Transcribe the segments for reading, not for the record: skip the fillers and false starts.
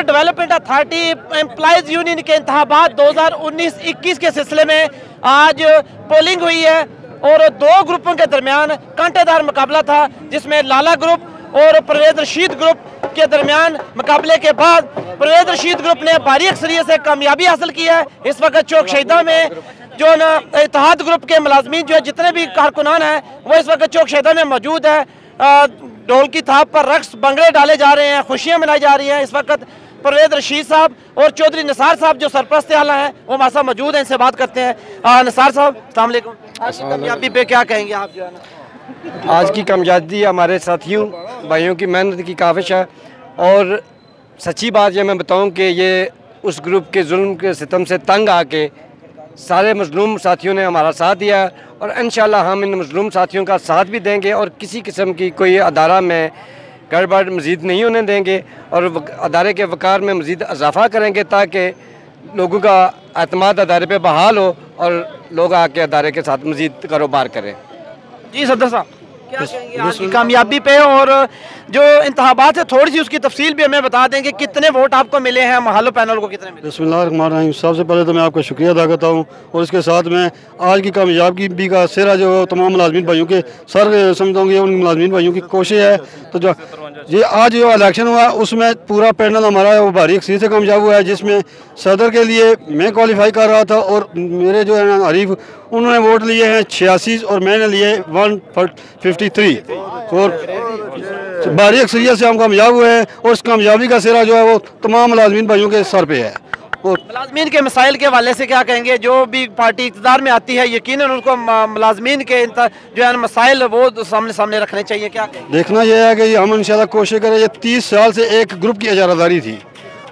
Labour development authority employees union के इंतखाबात 2019-21 के सिलसिले में आज पोलिंग हुई है और दो ग्रुपों के दरमियान कांटेदार मुकाबला था, जिसमें लाला ग्रुप और परवेज रशीद ग्रुप के दरमियान मुकाबले के बाद परवेज रशीद ग्रुप ने भारी अक्सरियत से कामयाबी हासिल की है। इस वक्त चौक शहीदा में जो ना इत्तेहाद ग्रुप के मुलाजमीन जो है, जितने भी कारकुनान हैं, वो इस वक्त चौक शहीदा में मौजूद है। ढोल की थाप पर रक्स भंगड़े डाले जा रहे हैं, खुशियाँ मनाई जा रही हैं। इस वक्त परवेज रशीद साहब और चौधरी निसार साहब जो सरपरस्त आला हैं वो हमारे साथ मौजूद हैं, इनसे बात करते हैं। निसार साहब अस्सलाम वालेकुम, आज की कामयाबी पे क्या कहेंगे आप जो है ना? आज की कामयाबी हमारे साथियों भाइयों की मेहनत की काविश है, और सच्ची बात ये मैं बताऊं कि ये उस ग्रुप के जुल्म के सितम से तंग आके सारे मजलूम साथियों ने हमारा साथ दिया, और इंशाल्लाह हम इन मजलूम साथियों का साथ भी देंगे और किसी किस्म की कोई अदारा में गड़बड़ मज़ीद नहीं होने देंगे, और अदारे के वक़ार में मज़ीद इजाफ़ा करेंगे ताकि लोगों का एतमाद अदारे पे बहाल हो और लोग आके अदारे के साथ मज़ीद कारोबार करें। जी सदर साहब, क्या कहेंगे आज की कामयाबी पे, और जो इंतखाबात है थोड़ी सी उसकी तफसील भी हमें बता देंगे, कितने वोट आपको मिले हैं, महल्लो पैनल को कितने मिले? बिस्मिल्लाहिर्रहमानिर्रहीम। सबसे पहले तो मैं आपका शुक्रिया अदा करता हूँ, और इसके साथ मैं आज की कामयाबी का सिरा जो है तमाम मुलाजमीन भाइयों के सर समझता हूँ, उन मुलाजमीन भाइयों की कोशिश है। तो जो ये आज जो इलेक्शन हुआ उसमें पूरा पैनल हमारा है वो भारी अक्सरियत से कामयाब हुआ है, जिसमें सदर के लिए मैं क्वालिफाई कर रहा था और मेरे जो है ना हरीफ उन्होंने वोट लिए हैं 86 और मैंने लिए 153, और भारी अक्सरियत से हम कामयाब हुए हैं। और इस कामयाबी का सिरा जो है वो तमाम मुलाजमीन भाइयों के सर पे है। और मुलाजमीन के मसाइल के हवाले से क्या कहेंगे? जो भी पार्टी इक़्तिदार में आती है यकीनन उनको मुलाजमीन के जो है मसाइल वो सामने रखने चाहिए। क्या कहेंगे? देखना यह है कि हम इंशाल्लाह कोशिश करें। ये 30 साल से एक ग्रुप की इजारादारी थी,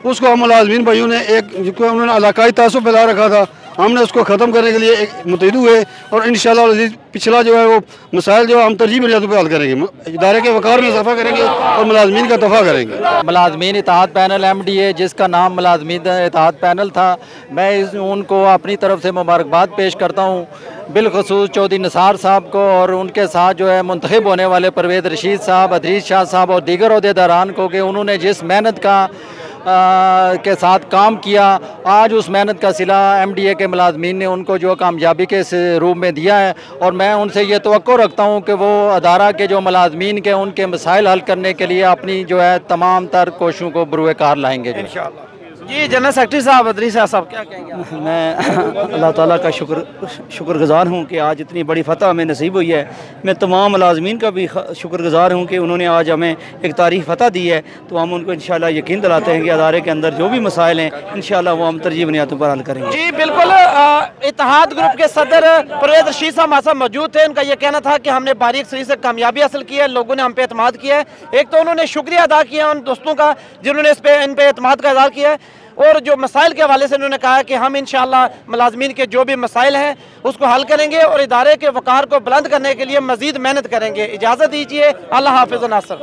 उसको हम मुलाजमीन भाइयों ने उन्होंने इलाकाई तासुब फैला रखा था, हमने उसको ख़त्म करने के लिए एक मुतहिद हुए, और इंशाल्लाह पिछला जो है वो मसाइल जो हम तरजीह बुनियादों पर हल करेंगे, इदारे के वक़ार में इजाफा करेंगे और मुलाजमीन का दफ़ा करेंगे। मुलाजमीन इत्तेहाद पैनल MDA जिसका नाम मुलाजमीन इत्तेहाद पैनल था, मैं उनको अपनी तरफ से मुबारकबाद पेश करता हूँ, बिलखसूस चौधरी निसार साहब को और उनके साथ जो है मुंतखब होने वाले परवेज रशीद साहब, अदरीस शाह साहब और दीगर ओहदेदारान को कि उन्होंने जिस मेहनत के साथ काम किया, आज उस मेहनत का सिला MDA के मुलाजमीन ने उनको जो कामयाबी के रूप में दिया है। और मैं उनसे ये तवक्को रखता हूँ कि वो अदारा के जो मुलाजमीन के उनके मसाइल हल करने के लिए अपनी जो है तमाम तर कोशिशों को बरूए कार लाएंगे इंशाअल्लाह। जी जनरल सेक्रेटरी साहब, अदरीस साहब, क्या कहेंगे? मैं अल्लाह ताला का शुक्रगुज़ार हूँ कि आज इतनी बड़ी फतह हमें नसीब हुई है। मैं तमाम मुलाजमीन का भी शुक्रगुज़ार हूँ कि उन्होंने आज हमें एक तारीख़ फतह दी है। तो हम उनको इंशाअल्लाह यकीन दिलाते हैं कि अदारे के अंदर जो भी मसाइल हैं इंशाअल्लाह वो हम तरजीह बुनियादों पर हल करेंगे। जी बिल्कुल, इत्तेहाद ग्रुप के सदर परवेज रशीद साहब हमारे साथ मौजूद थे। उनका यह कहना था कि हमने बारीक सही से कामयाबी हासिल की है, लोगों ने हम पे एतमाद किया है। एक तो उन्होंने शुक्रिया अदा किया उन दोस्तों का जिन्होंने इन पे एतमाद का इज़हार किया है, और जो मसाइल के हवाले से उन्होंने कहा कि हम इंशाअल्लाह मुलाजमीन के जो भी मसाइल हैं उसको हल करेंगे और इदारे के वक़ार को बुलंद करने के लिए मज़ीद मेहनत करेंगे। इजाज़त दीजिए, अल्लाह हाफ़िज़ नासर।